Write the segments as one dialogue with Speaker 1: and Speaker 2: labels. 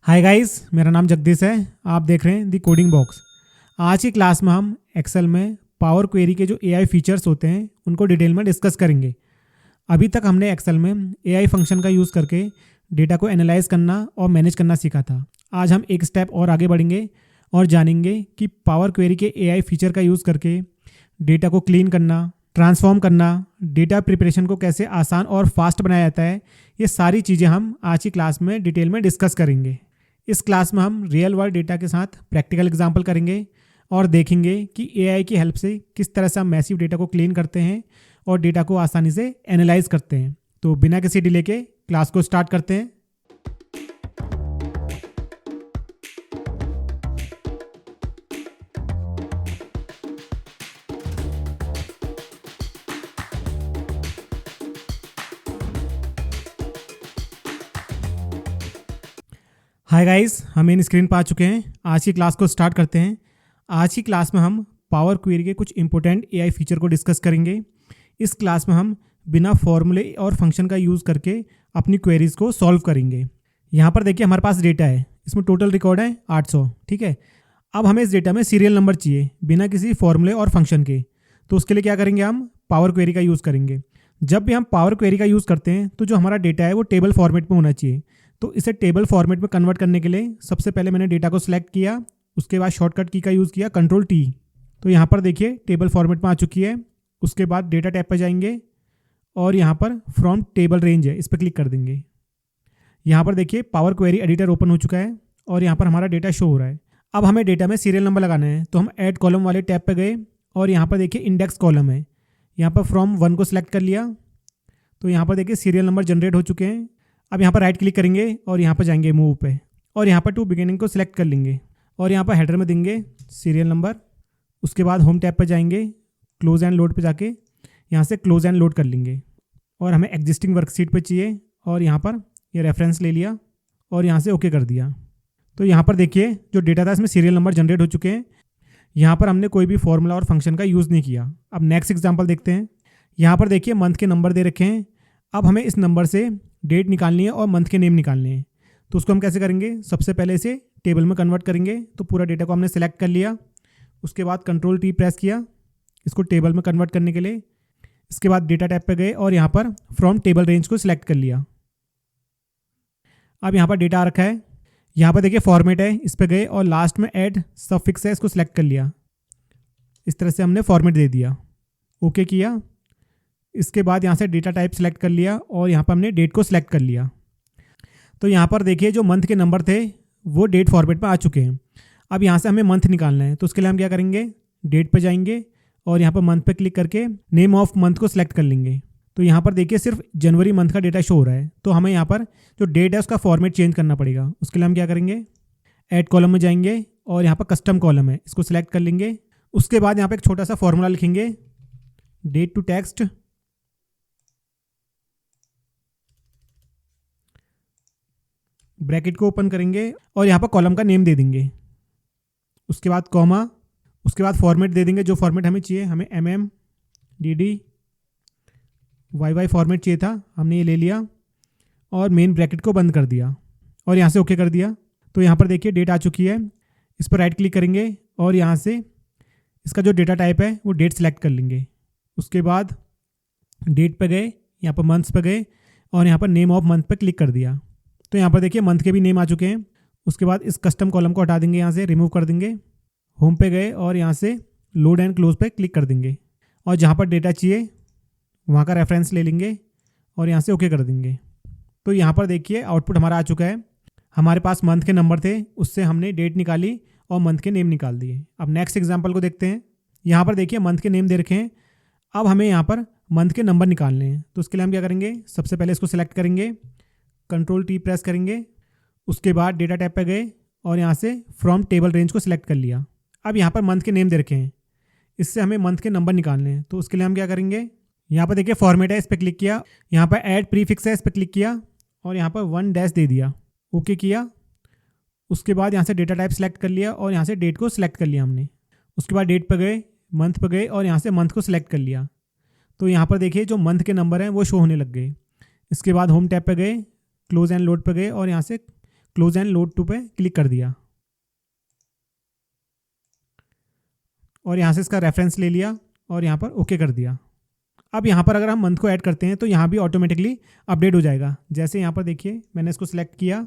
Speaker 1: Hi guys, मेरा नाम जगदीश है। आप देख रहे हैं दी कोडिंग बॉक्स। आज की क्लास में हम एक्सेल में पावर क्वेरी के जो एआई फीचर्स होते हैं उनको डिटेल में डिस्कस करेंगे। अभी तक हमने एक्सेल में एआई फंक्शन का यूज़ करके डेटा को एनालाइज करना और मैनेज करना सीखा था। आज हम एक स्टेप और आगे बढ़ेंगे और जानेंगे कि पावर क्वेरी के एआई फीचर का यूज़ करके डेटा को क्लीन करना, ट्रांसफॉर्म करना, डेटा प्रिपरेशन को कैसे आसान और फास्ट बनाया जाता है। ये सारी चीज़ें हम आज की क्लास में डिटेल में डिस्कस करेंगे। इस क्लास में हम रियल वर्ल्ड डेटा के साथ प्रैक्टिकल एग्जांपल करेंगे और देखेंगे कि एआई की हेल्प से किस तरह से हम मैसिव डेटा को क्लीन करते हैं और डेटा को आसानी से एनालाइज करते हैं। तो बिना किसी डिले के क्लास को स्टार्ट करते हैं। हाय गाइस, हम इन स्क्रीन पर आ चुके हैं। आज की क्लास को स्टार्ट करते हैं। आज की क्लास में हम पावर क्वेरी के कुछ इंपॉर्टेंट एआई फीचर को डिस्कस करेंगे। इस क्लास में हम बिना फॉर्मूले और फंक्शन का यूज़ करके अपनी क्वेरीज को सॉल्व करेंगे। यहाँ पर देखिए हमारे पास डेटा है, इसमें टोटल रिकॉर्ड है 800। ठीक है, अब हमें इस डेटा में सीरियल नंबर चाहिए बिना किसी फॉर्मूले और फंक्शन के। तो उसके लिए क्या करेंगे, हम पावर क्वेरी का यूज़ करेंगे। जब भी हम पावर क्वेरी का यूज़ करते हैं तो जो हमारा डेटा है वो टेबल फॉर्मेट में होना चाहिए। तो इसे टेबल फॉर्मेट में कन्वर्ट करने के लिए सबसे पहले मैंने डेटा को सिलेक्ट किया, उसके बाद शॉर्टकट की का यूज़ किया Ctrl+T। तो यहाँ पर देखिए टेबल फॉर्मेट में आ चुकी है। उसके बाद डेटा टैब पर जाएंगे और यहाँ पर फ्रॉम टेबल रेंज है, इस पर क्लिक कर देंगे। यहाँ पर देखिए पावर क्वेरी एडिटर ओपन हो चुका है और यहाँ पर हमारा डेटा शो हो रहा है। अब हमें डेटा में सीरियल नंबर लगाना है, तो हम ऐड कॉलम वाले टैब पर गए और यहाँ पर देखिए इंडेक्स कॉलम है। यहाँ पर फ्रॉम 1 को सिलेक्ट कर लिया, तो यहाँ पर देखिए सीरियल नंबर जनरेट हो चुके हैं। अब यहाँ पर राइट क्लिक करेंगे और यहाँ पर जाएंगे मूव पे और यहाँ पर टू बिगिनिंग को सिलेक्ट कर लेंगे और यहाँ पर हेडर में देंगे सीरियल नंबर। उसके बाद होम टैब पर जाएंगे, क्लोज एंड लोड पे जाके यहाँ से क्लोज एंड लोड कर लेंगे और हमें एग्जिस्टिंग वर्कशीट पे चाहिए और यहाँ पर ये रेफरेंस ले लिया और यहाँ से ओके कर दिया। तो यहाँ पर देखिए जो डेटा था इसमें सीरियल नंबर जनरेट हो चुके हैं। यहाँ पर हमने कोई भी फॉर्मूला और फंक्शन का यूज़ नहीं किया। अब नेक्स्ट एग्जाम्पल देखते हैं। यहाँ पर देखिए मंथ के नंबर दे रखे हैं। अब हमें इस नंबर से डेट निकालनी है और मंथ के नेम निकालने हैं। तो उसको हम कैसे करेंगे, सबसे पहले इसे टेबल में कन्वर्ट करेंगे। तो पूरा डेटा को हमने सेलेक्ट कर लिया, उसके बाद Ctrl+T प्रेस किया इसको टेबल में कन्वर्ट करने के लिए। इसके बाद डेटा टैब पे गए और यहाँ पर फ्रॉम टेबल रेंज को सिलेक्ट कर लिया। अब यहाँ पर डेटा आ रखा है, यहाँ पर देखिए फॉर्मेट है, इस पर गए और लास्ट में ऐड सफिक्स है, इसको सिलेक्ट कर लिया। इस तरह से हमने फॉर्मेट दे दिया, ओके किया। इसके बाद यहाँ से डेटा टाइप सेलेक्ट कर लिया और यहाँ पर हमने डेट को सिलेक्ट कर लिया। तो यहाँ पर देखिए जो मंथ के नंबर थे वो डेट फॉर्मेट में आ चुके हैं। अब यहाँ से हमें मंथ निकालना है, तो उसके लिए हम क्या करेंगे, डेट पे जाएंगे और यहाँ पर मंथ पे क्लिक करके नेम ऑफ मंथ को सिलेक्ट कर लेंगे। तो यहाँ पर देखिए सिर्फ जनवरी मंथ का डेटा शो हो रहा है, तो हमें यहाँ पर जो डेट है उसका फॉर्मेट चेंज करना पड़ेगा। उसके लिए हम क्या करेंगे, ऐड कॉलम में जाएंगे और यहाँ पर कस्टम कॉलम है, इसको सिलेक्ट कर लेंगे। उसके बाद यहाँ पर एक छोटा सा फॉर्मूला लिखेंगे, डेट टू टेक्स्ट, ब्रैकेट को ओपन करेंगे और यहाँ पर कॉलम का नेम दे देंगे। उसके बाद कॉमा, उसके बाद फॉर्मेट दे देंगे जो फॉर्मेट हमें चाहिए। हमें YY फॉर्मेट चाहिए था, हमने ये ले लिया और मेन ब्रैकेट को बंद कर दिया और यहाँ से ओके कर दिया। तो यहाँ पर देखिए डेट आ चुकी है, इस पर राइट क्लिक करेंगे और यहाँ से इसका जो डेटा टाइप है वो डेट सेलेक्ट कर लेंगे। उसके बाद डेट पे गए, यहाँ पर मंथ्स पे गए और यहाँ पर नेम ऑफ मंथ पे क्लिक कर दिया। तो यहाँ पर देखिए मंथ के भी नेम आ चुके हैं। उसके बाद इस कस्टम कॉलम को हटा देंगे, यहाँ से रिमूव कर देंगे। होम पे गए और यहाँ से लोड एंड क्लोज पे क्लिक कर देंगे और जहाँ पर डेटा चाहिए वहाँ का रेफरेंस ले लेंगे और यहाँ से ओके कर देंगे। तो यहाँ पर देखिए आउटपुट हमारा आ चुका है। हमारे पास मंथ के नंबर थे, उससे हमने डेट निकाली और मंथ के नेम निकाल दिए। अब नेक्स्ट एग्जाम्पल को देखते हैं। यहाँ पर देखिए मंथ के नेम दे रखे हैं। अब हमें यहाँ पर मंथ के नंबर निकालने हैं, तो उसके लिए हम क्या करेंगे, सबसे पहले इसको सिलेक्ट करेंगे, Ctrl+T प्रेस करेंगे। उसके बाद डेटा टैब पे गए और यहाँ से फ्रॉम टेबल रेंज को सिलेक्ट कर लिया। अब यहाँ पर मंथ के नेम दे रखे हैं, इससे हमें मंथ के नंबर निकालने हैं। तो उसके लिए हम क्या करेंगे, यहाँ पर देखिए फॉर्मेट है, इस पर क्लिक किया। यहाँ पर ऐड प्रीफिक्स है, इस पर क्लिक किया और यहाँ पर 1 दे दिया, ओके किया। उसके बाद यहाँ से डेटा टाइप सेलेक्ट कर लिया और यहाँ से डेट को सिलेक्ट कर लिया हमने। उसके बाद डेट पर गए, मंथ पर गए और यहाँ से मंथ को सिलेक्ट कर लिया। तो यहाँ पर देखिए जो मंथ के नंबर हैं वो शो होने लग गए। इसके बाद होम टैब पर गए, क्लोज एंड लोड पर गए और यहाँ से क्लोज एंड लोड टू पे क्लिक कर दिया और यहाँ से इसका रेफरेंस ले लिया और यहाँ पर ओके कर दिया। अब यहाँ पर अगर हम मंथ को ऐड करते हैं तो यहाँ भी ऑटोमेटिकली अपडेट हो जाएगा। जैसे यहाँ पर देखिए मैंने इसको सिलेक्ट किया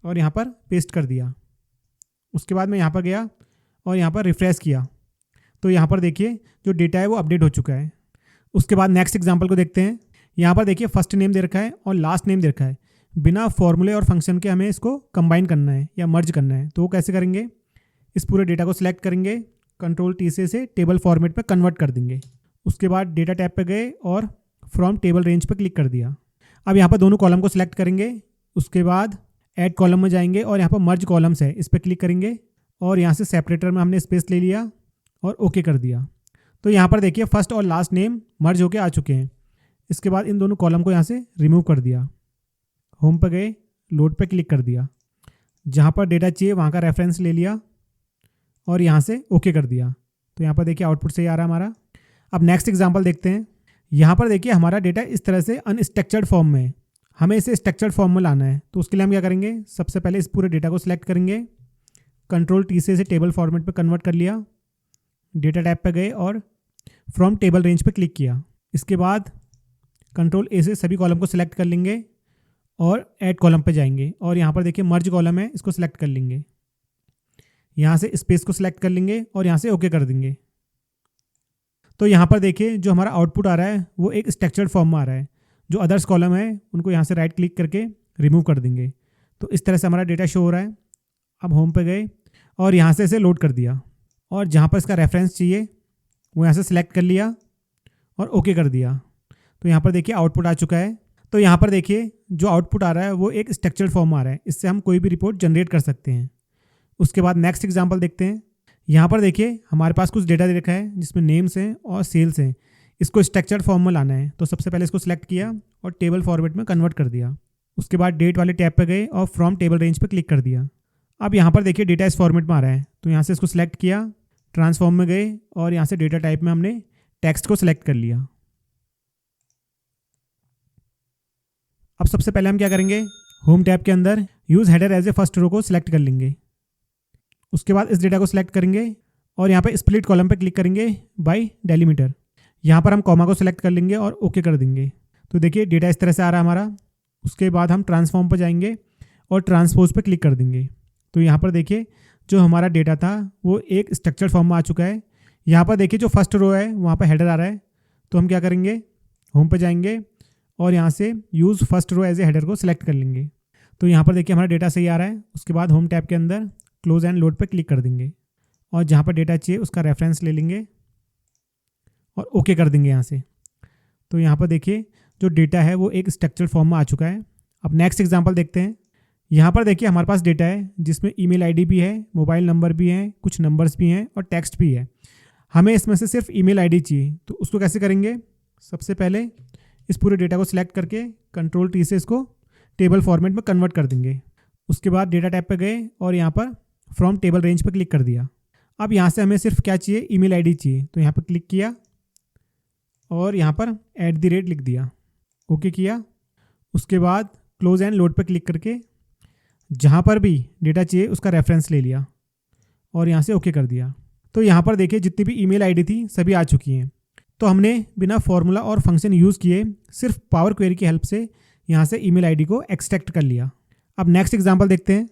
Speaker 1: और यहाँ पर पेस्ट कर दिया। उसके बाद मैं यहाँ पर गया और यहाँ पर रिफ्रेश किया तो यहाँ पर देखिए जो डेटा है वो अपडेट हो चुका है। उसके बाद नेक्स्ट एग्जांपल को देखते हैं। यहाँ पर देखिए फर्स्ट नेम दे रखा है और लास्ट नेम दे रखा है। बिना फॉर्मूले और फंक्शन के हमें इसको कंबाइन करना है या मर्ज करना है। तो वो कैसे करेंगे, इस पूरे डेटा को सिलेक्ट करेंगे, कंट्रोल टी से टेबल फॉर्मेट पे कन्वर्ट कर देंगे। उसके बाद डेटा टैब पे गए और फ्रॉम टेबल रेंज पे क्लिक कर दिया। अब यहाँ पर दोनों कॉलम को सिलेक्ट करेंगे। उसके बाद ऐड कॉलम में जाएंगे और यहाँ पर मर्ज कॉलम्स है, इस पर क्लिक करेंगे और यहाँ से सेपरेटर में हमने स्पेस ले लिया और ओके कर दिया। तो यहाँ पर देखिए फर्स्ट और लास्ट नेम मर्ज होके आ चुके हैं। इसके बाद इन दोनों कॉलम को यहाँ से रिमूव कर दिया। होम पे गए, लोड पे क्लिक कर दिया, जहाँ पर डेटा चाहिए वहाँ का रेफरेंस ले लिया और यहाँ से ओके कर दिया। तो यहाँ पर देखिए आउटपुट सही आ रहा है हमारा। अब नेक्स्ट एग्जांपल देखते हैं। यहाँ पर देखिए हमारा डेटा इस तरह से अनस्ट्रक्चर्ड फॉर्म में है, हमें इसे स्ट्रक्चर्ड फॉर्म में लाना है। तो उसके लिए हम क्या करेंगे, सबसे पहले इस पूरे डेटा को सिलेक्ट करेंगे, कंट्रोल टी से टेबल फॉर्मेट पे कन्वर्ट कर लिया, डेटा टैब पे गए और फ्रॉम टेबल रेंज पे क्लिक किया। इसके बाद कंट्रोल ए से सभी कॉलम को सिलेक्ट कर लेंगे और ऐड कॉलम पे जाएंगे और यहाँ पर देखिए मर्ज कॉलम है, इसको सिलेक्ट कर लेंगे, यहाँ से स्पेस को सिलेक्ट कर लेंगे और यहाँ से ओके कर देंगे। तो यहाँ पर देखिए जो हमारा आउटपुट आ रहा है वो एक स्ट्रक्चर्ड फॉर्म में आ रहा है। जो अदर्स कॉलम है उनको यहाँ से राइट क्लिक करके रिमूव कर देंगे। तो इस तरह से हमारा डेटा शो हो रहा है। अब होम पे गए और यहाँ से इसे लोड कर दिया और जहाँ पर इसका रेफरेंस चाहिए वो यहाँ से सिलेक्ट कर लिया और ओके कर दिया। तो यहाँ पर देखिए आउटपुट आ चुका है। तो यहाँ पर देखिए जो आउटपुट आ रहा है वो एक स्ट्रक्चर्ड फॉर्म में आ रहा है। इससे हम कोई भी रिपोर्ट जनरेट कर सकते हैं। उसके बाद नेक्स्ट एग्जांपल देखते हैं। यहाँ पर देखिए हमारे पास कुछ डेटा दे रखा है जिसमें नेम्स हैं और सेल्स हैं। इसको स्ट्रक्चर्ड फॉर्म में लाना है। तो सबसे पहले इसको सिलेक्ट किया और टेबल फॉर्मेट में कन्वर्ट कर दिया। उसके बाद डेट वाले टैब पे गए और फ्रॉम टेबल रेंज पे क्लिक कर दिया। अब यहाँ पर देखिए डेटा इस फॉर्मेट में आ रहा है। तो यहाँ से इसको सिलेक्ट किया, ट्रांसफॉर्म में गए और यहाँ से डेटा टाइप में हमने टेक्स्ट को सिलेक्ट कर लिया। अब सबसे पहले हम क्या करेंगे, होम टैब के अंदर use header as a first row को सिलेक्ट कर लेंगे। उसके बाद इस डेटा को सिलेक्ट करेंगे और यहाँ पे स्प्लिट कॉलम पे क्लिक करेंगे बाय डेलीमीटर। यहाँ पर हम कॉमा को सिलेक्ट कर लेंगे और ओके कर देंगे। तो देखिए डेटा इस तरह से आ रहा है हमारा। उसके बाद हम ट्रांसफॉर्म पर जाएंगे और ट्रांसपोज पे क्लिक कर देंगे। तो यहाँ पर देखिए जो हमारा डेटा था वो एक स्ट्रक्चर्ड फॉर्म में आ चुका है। यहाँ पर देखिए जो फर्स्ट रो है वहाँ पर हेडर आ रहा है। तो हम क्या करेंगे, होम पे जाएंगे और यहाँ से use first row as a header को सिलेक्ट कर लेंगे। तो यहाँ पर देखिए हमारा डेटा सही आ रहा है। उसके बाद होम टैब के अंदर क्लोज एंड लोड पे क्लिक कर देंगे और जहाँ पर डेटा चाहिए उसका रेफरेंस ले लेंगे और ओके कर देंगे यहाँ से। तो यहाँ पर देखिए जो डेटा है वो एक स्ट्रक्चर्ड फॉर्म में आ चुका है। अब नेक्स्ट एग्जांपल देखते हैं। यहाँ पर देखिए हमारे पास डेटा है जिसमें ईमेल आईडी भी है, मोबाइल नंबर भी है, कुछ नंबर्स भी हैं और टेक्स्ट भी है। हमें इसमें से सिर्फ ईमेल आईडी चाहिए। तो उसको कैसे करेंगे, सबसे पहले इस पूरे डेटा को सिलेक्ट करके कंट्रोल टी से इसको टेबल फॉर्मेट में कन्वर्ट कर देंगे। उसके बाद डेटा टैब पे गए और यहाँ पर फ्रॉम टेबल रेंज पे क्लिक कर दिया। अब यहाँ से हमें सिर्फ क्या चाहिए, ईमेल आईडी चाहिए। तो यहाँ पर क्लिक किया और यहाँ पर @ लिख दिया, ओके किया। उसके बाद क्लोज एंड लोड पे क्लिक करके जहाँ पर भी डेटा चाहिए उसका रेफरेंस ले लिया और यहाँ से ओके कर दिया। तो यहाँ पर देखिए जितनी भी ईमेल आईडी थी सभी आ चुकी हैं। तो हमने बिना फॉर्मूला और फंक्शन यूज़ किए सिर्फ पावर क्वेरी की हेल्प से यहाँ से ईमेल आईडी को एक्सट्रैक्ट कर लिया। अब नेक्स्ट एग्जांपल देखते हैं।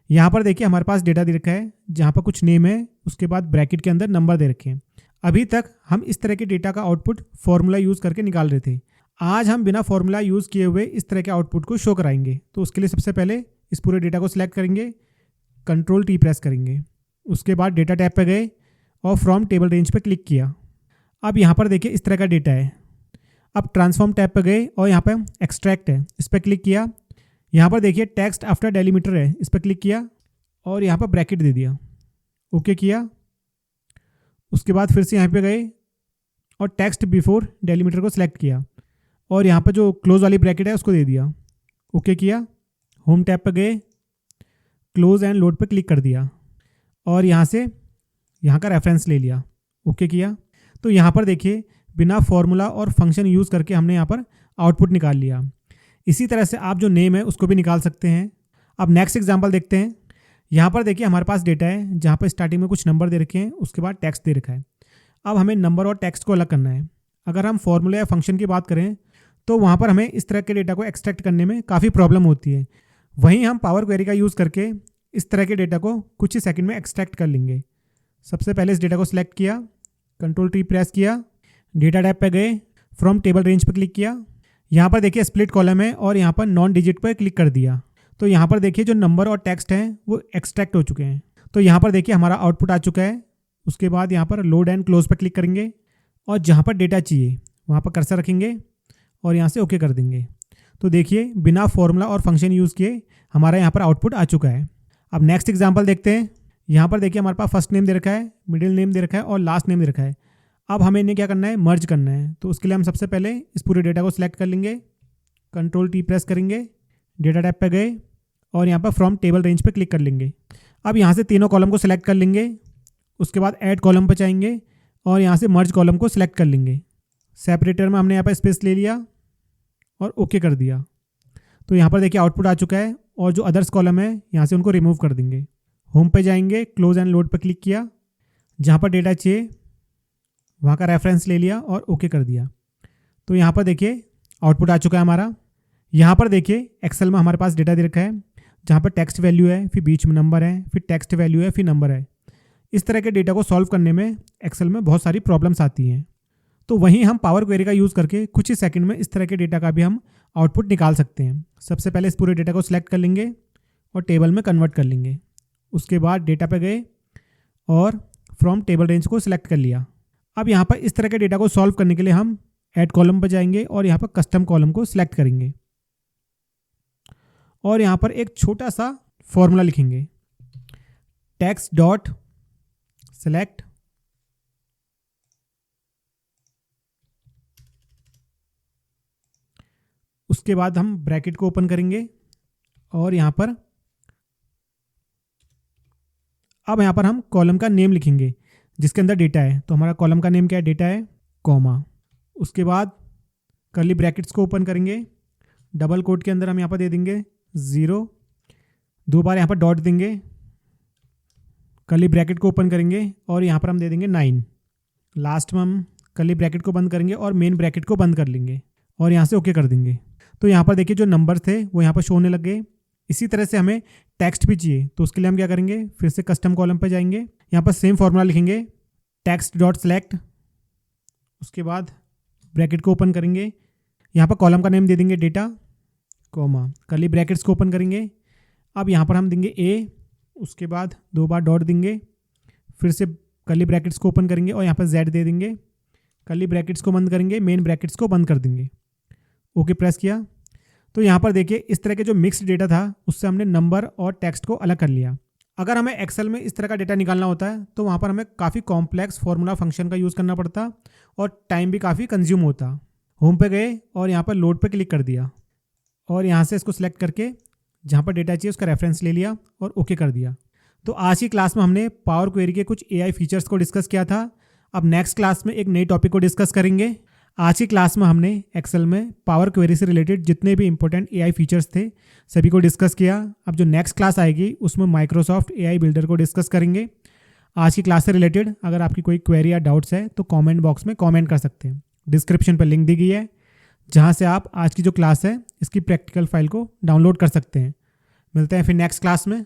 Speaker 1: यहाँ पर देखिए हमारे पास डेटा दे रखा है जहाँ पर कुछ नेम है, उसके बाद ब्रैकेट के अंदर नंबर दे रखे हैं। अभी तक हम इस तरह के डेटा का आउटपुट फॉर्मूला यूज़ करके निकाल रहे थे। आज हम बिना फॉर्मूला यूज़ किए हुए इस तरह के आउटपुट को शो कराएंगे। तो उसके लिए सबसे पहले इस पूरे डेटा को सिलेक्ट करेंगे, कंट्रोल टी प्रेस करेंगे। उसके बाद डेटा टैब पे गए और फ्रॉम टेबल रेंज पे क्लिक किया। अब यहाँ पर देखिए इस तरह का डेटा है। अब ट्रांसफॉर्म टैब पे गए और यहाँ पे एक्सट्रैक्ट है, इस पर क्लिक किया। यहाँ पर देखिए टेक्स्ट आफ्टर डेलीमीटर है, इस पर क्लिक किया और यहाँ पर ब्रैकेट दे दिया, ओके किया। उसके बाद फिर से यहाँ पे गए और टेक्स्ट बिफोर डेलीमीटर को सिलेक्ट किया और यहाँ पर जो क्लोज वाली ब्रैकेट है उसको दे दिया, ओके किया। होम टैब पर गए, क्लोज एंड लोड पे क्लिक कर दिया और यहाँ से यहाँ का रेफरेंस ले लिया, ओके किया। तो यहाँ पर देखिए बिना फॉर्मूला और फंक्शन यूज़ करके हमने यहाँ पर आउटपुट निकाल लिया। इसी तरह से आप जो नेम है उसको भी निकाल सकते हैं। अब नेक्स्ट एग्जांपल देखते हैं। यहाँ पर देखिए हमारे पास डेटा है जहाँ पर स्टार्टिंग में कुछ नंबर दे रखे हैं, उसके बाद टेक्स्ट दे रखा है। अब हमें नंबर और टेक्स्ट को अलग करना है। अगर हम फॉर्मूला या फंक्शन की बात करें तो वहाँ पर हमें इस तरह के डेटा को एक्सट्रैक्ट करने में काफ़ी प्रॉब्लम होती है। वहीं हम पावर क्वेरी का यूज़ करके इस तरह के डेटा को कुछ ही सेकंड में एक्सट्रैक्ट कर लेंगे। सबसे पहले इस डेटा को सिलेक्ट किया, कंट्रोल-T प्रेस किया, डेटा टैब पे गए, फ्रॉम टेबल रेंज पर क्लिक किया। यहाँ पर देखिए स्प्लिट कॉलम है और यहाँ पर नॉन डिजिट पर क्लिक कर दिया। तो यहाँ पर देखिए जो नंबर और टेक्स्ट हैं वो एक्सट्रैक्ट हो चुके हैं। तो यहाँ पर देखिए हमारा आउटपुट आ चुका है। उसके बाद यहाँ पर लोड एंड क्लोज पर क्लिक करेंगे और जहाँ पर डेटा चाहिए वहाँ पर कर्सर रखेंगे और यहाँ से ओके कर देंगे। तो देखिए बिना फॉर्मूला और फंक्शन यूज़ किए हमारा यहाँ पर आउटपुट आ चुका है। अब नेक्स्ट एग्जांपल देखते हैं। यहाँ पर देखिए हमारे पास फर्स्ट नेम दे रखा है, मिडिल नेम दे रखा है और लास्ट नेम दे रखा है। अब हमें इन्हें क्या करना है, मर्ज करना है। तो उसके लिए हम सबसे पहले इस पूरे डेटा को सिलेक्ट कर लेंगे, कंट्रोल-T प्रेस करेंगे, डेटा टैब पे गए और यहाँ पर फ्रॉम टेबल रेंज पे क्लिक कर लेंगे। अब यहाँ से तीनों कॉलम को सिलेक्ट कर लेंगे। उसके बाद ऐड कॉलम पर जाएंगे और यहाँ से मर्ज कॉलम को सिलेक्ट कर लेंगे। सेपरेटर में हमने यहाँ पर स्पेस ले लिया और ओके कर दिया। तो यहाँ पर देखिए आउटपुट आ चुका है और जो अदर्स कॉलम है यहाँ से उनको रिमूव कर देंगे। होम पे जाएंगे, क्लोज एंड लोड पर क्लिक किया, जहाँ पर डेटा चाहिए वहाँ का रेफरेंस ले लिया और ओके कर दिया। तो यहाँ पर देखिए आउटपुट आ चुका है हमारा। यहाँ पर देखिए एक्सेल में हमारे पास डेटा दे रखा है जहाँ पर टेक्स्ट वैल्यू है, फिर बीच में नंबर है, फिर टेक्स्ट वैल्यू है, फिर नंबर है। इस तरह के डेटा को सॉल्व करने में एक्सेल में बहुत सारी प्रॉब्लम्स आती हैं। तो वहीं हम पावर क्वेरी का यूज़ करके कुछ ही सेकंड में इस तरह के डेटा का भी हम आउटपुट निकाल सकते हैं। सबसे पहले इस पूरे डेटा को सिलेक्ट कर लेंगे और टेबल में कन्वर्ट कर लेंगे। उसके बाद डेटा पे गए और फ्रॉम टेबल रेंज को सिलेक्ट कर लिया। अब यहाँ पर इस तरह के डेटा को सॉल्व करने के लिए हम ऐड कॉलम पर जाएंगे और यहाँ पर कस्टम कॉलम को सिलेक्ट करेंगे और यहाँ पर एक छोटा सा फॉर्मूला लिखेंगे, टेक्स्ट डॉट सेलेक्ट उसके बाद हम ब्रैकेट को ओपन करेंगे और यहाँ पर अब यहाँ पर हम कॉलम का नेम लिखेंगे जिसके अंदर डेटा है। तो हमारा कॉलम का नेम क्या है, डेटा है, कॉमा। उसके बाद कर्ली ब्रैकेट्स को ओपन करेंगे, डबल कोट के अंदर हम यहाँ पर दे देंगे 0, 2 बार यहाँ पर डॉट देंगे, कर्ली ब्रैकेट को ओपन करेंगे और यहाँ पर हम दे देंगे 9। लास्ट में हम कर्ली ब्रैकेट को बंद करेंगे और मेन ब्रैकेट को बंद कर लेंगे और यहाँ से ओके कर देंगे। तो यहाँ पर देखिए जो नंबर थे वो यहाँ पर शो होने लग गए। इसी तरह से हमें टेक्स्ट भी चाहिए, तो उसके लिए हम क्या करेंगे, फिर से कस्टम कॉलम पर जाएंगे, यहाँ पर सेम फॉर्मूला लिखेंगे, टेक्स्ट डॉट सेलेक्ट, उसके बाद ब्रैकेट को ओपन करेंगे, यहाँ पर कॉलम का नेम दे देंगे डेटा, कॉमा, कर्ली ब्रैकेट्स को ओपन करेंगे। अब यहाँ पर हम देंगे ए, उसके बाद 2 बार डॉट देंगे, फिर से कर्ली ब्रैकेट्स को ओपन करेंगे और यहाँ पर जेड दे देंगे, कर्ली ब्रैकेट्स को बंद करेंगे, मेन ब्रैकेट्स को बंद कर देंगे, ओके प्रेस किया। तो यहाँ पर देखिए इस तरह के जो मिक्स्ड डेटा था उससे हमने नंबर और टेक्स्ट को अलग कर लिया। अगर हमें एक्सेल में इस तरह का डेटा निकालना होता है तो वहाँ पर हमें काफ़ी कॉम्प्लेक्स फार्मूला फंक्शन का यूज़ करना पड़ता और टाइम भी काफ़ी कंज्यूम होता। होम पे गए और यहाँ पर लोड पे क्लिक कर दिया और यहाँ से इसको सिलेक्ट करके जहाँ पर डेटा चाहिए उसका रेफरेंस ले लिया और ओके कर दिया। तो आज की क्लास में हमने पावर क्वेरी के कुछ एआई फीचर्स को डिस्कस किया था। अब नेक्स्ट क्लास में एक नई टॉपिक को डिस्कस करेंगे। आज की क्लास में हमने एक्सेल में पावर क्वेरी से रिलेटेड जितने भी इंपॉर्टेंट एआई फीचर्स थे सभी को डिस्कस किया। अब जो नेक्स्ट क्लास आएगी उसमें माइक्रोसॉफ्ट एआई बिल्डर को डिस्कस करेंगे। आज की क्लास से रिलेटेड अगर आपकी कोई क्वेरी या डाउट्स है तो कमेंट बॉक्स में कमेंट कर सकते हैं। डिस्क्रिप्शन पर लिंक दी गई है जहां से आप आज की जो क्लास है इसकी प्रैक्टिकल फाइल को डाउनलोड कर सकते हैं। मिलते हैं फिर नेक्स्ट क्लास में।